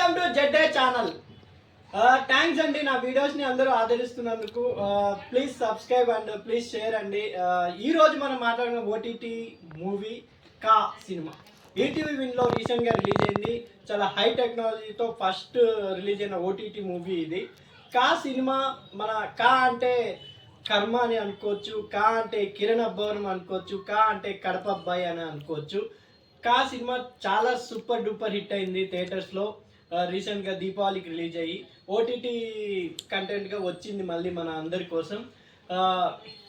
Welcome to జెడ్డే channel. Thanks అండి నా వీడియోస్ని అందరూ ఆదరిస్తున్నందుకు. Please subscribe and please share అండి. ఈరోజు మనం మాట్లాడిన OTT movie Ka cinema ETV విన్లో రీసెంట్గా రిలీజ్ అయింది. చాలా హై టెక్నాలజీతో ఫస్ట్ రిలీజ్ అయిన ఓటీటీ మూవీ ఇది. కా సినిమా మన కా అంటే కర్మ అని అనుకోవచ్చు, కా అంటే కిరణ్ అబ్బవరం అనుకోవచ్చు, కా అంటే కడప అబ్బాయి అని అనుకోవచ్చు. కా సినిమా చాలా సూపర్ డూపర్ హిట్ అయింది థియేటర్స్లో. రీసెంట్గా దీపావళికి రిలీజ్ అయ్యి ఓటీటీ కంటెంట్గా వచ్చింది మళ్ళీ మన అందరి కోసం.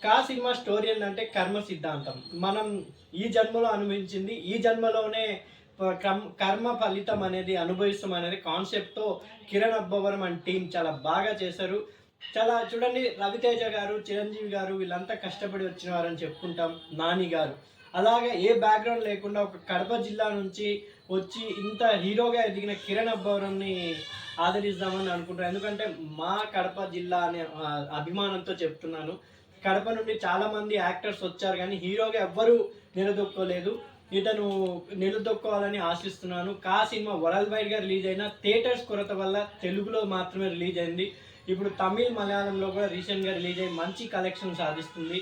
కా సినిమా స్టోరీ ఏంటంటే కర్మ సిద్ధాంతం. మనం ఈ జన్మలో అనుభవించింది ఈ జన్మలోనే కర్మ ఫలితం అనేది అనుభవిస్తాం అనేది కాన్సెప్ట్తో కిరణ్ అబ్బవరం అండ్ టీం చాలా బాగా చేశారు. చాలా చూడండి, రవితేజ గారు, చిరంజీవి గారు వీళ్ళంతా కష్టపడి వచ్చిన వారని చెప్పుకుంటాం. నాని గారు అలాగే ఏ బ్యాక్గ్రౌండ్ లేకుండా ఒక కడప జిల్లా నుంచి వచ్చి ఇంత హీరోగా ఎదిగిన కిరణ్ అబ్బవరంని ఆదరిద్దామని అనుకుంటాను. ఎందుకంటే మా కడప జిల్లా అనే అభిమానంతో చెప్తున్నాను. కడప నుండి చాలామంది యాక్టర్స్ వచ్చారు కానీ హీరోగా ఎవ్వరూ నిలదొక్కోలేదు. ఇతను నిలదొక్కోవాలని ఆశిస్తున్నాను. కా సినిమా వరల్డ్ వైడ్గా రిలీజ్ అయిన థియేటర్స్ కొరత వల్ల తెలుగులో మాత్రమే రిలీజ్ అయింది. ఇప్పుడు తమిళ్, మలయాళంలో కూడా రీసెంట్గా రిలీజ్ అయ్యి మంచి కలెక్షన్ సాధిస్తుంది.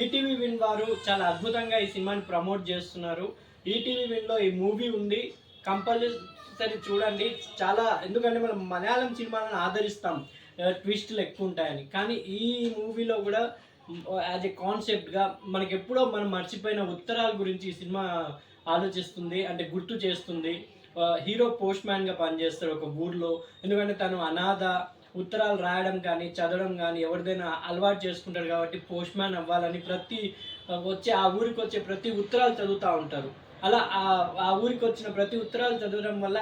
ఈటీవీ విన్ వారు చాలా అద్భుతంగా ఈ సినిమాని ప్రమోట్ చేస్తున్నారు. ఈటీవీ విన్లో ఈ మూవీ ఉంది, కంపల్సరీ చూడండి. చాలా ఎందుకంటే మనం మలయాళం సినిమాలను ఆదరిస్తాం ట్విస్టులు ఎక్కువ ఉంటాయని, కానీ ఈ మూవీలో కూడా యాజ్ ఎ కాన్సెప్ట్గా మనకి ఎప్పుడో మనం మర్చిపోయిన ఉత్తరాల గురించి ఈ సినిమా ఆలోచిస్తుంది, అంటే గుర్తు చేస్తుంది. హీరో పోస్ట్ మ్యాన్గా పనిచేస్తాడు ఒక ఊర్లో. ఎందుకంటే తను అనాథ, ఉత్తరాలు రాయడం కానీ చదవడం కానీ ఎవరిదైనా అలవాటు చేసుకుంటారు కాబట్టి పోస్ట్ మ్యాన్ అవ్వాలని ఆ ఊరికి వచ్చే ప్రతి ఉత్తరాలు చదువుతూ ఉంటారు. అలా ఆ ఊరికి వచ్చిన ప్రతి ఉత్తరాలు చదవడం వల్ల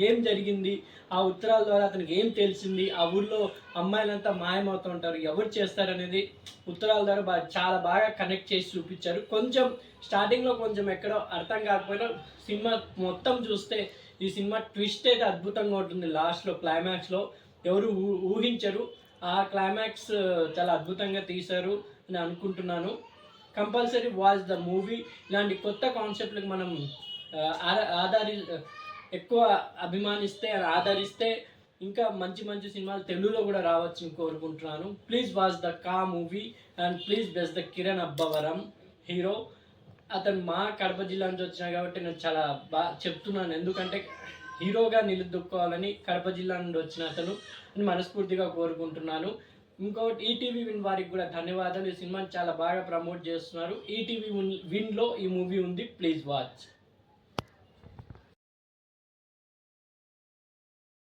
ఏం జరిగింది, ఆ ఉత్తరాల ద్వారా అతనికి ఏం తెలిసింది, ఆ ఊర్లో అమ్మాయిలంతా మాయమవుతూ ఉంటారు, ఎవరు చేస్తారనేది ఉత్తరాల ద్వారా చాలా బాగా కనెక్ట్ చేసి చూపించారు. కొంచెం స్టార్టింగ్లో కొంచెం ఎక్కడో అర్థం కాకపోయినా సినిమా మొత్తం చూస్తే ఈ సినిమా ట్విస్ట్ అయితే అద్భుతంగా ఉంటుంది. లాస్ట్లో క్లైమాక్స్లో ఎవరు ఊహించరు. ఆ క్లైమాక్స్ చాలా అద్భుతంగా తీశారు అని అనుకుంటున్నాను. Compulsory watch the movie. ఇలాంటి కొత్త కాన్సెప్ట్లకు మనం ఎక్కువ అభిమానిస్తే ఆదరిస్తే ఇంకా మంచి మంచి సినిమాలు తెలుగులో కూడా రావచ్చని కోరుకుంటున్నాను. Please watch the Ka movie and please bless the Kiran Abbavaram hero. అతను మా కడప జిల్లా నుంచి వచ్చినా కాబట్టి నేను చాలా బాగా చెప్తున్నాను. ఎందుకంటే హీరోగా నిలదొక్కోవాలని కడప జిల్లా నుండి వచ్చిన అతను మనస్ఫూర్తిగా కోరుకుంటున్నాను. ఇంకోటి ఈటీవీ విన్ వారికి కూడా ధన్యవాదాలు. ఈ సినిమాని చాలా బాగా ప్రమోట్ చేస్తున్నారు. ఈటీవీ విన్లో ఈ మూవీ ఉంది, ప్లీజ్ వాచ్.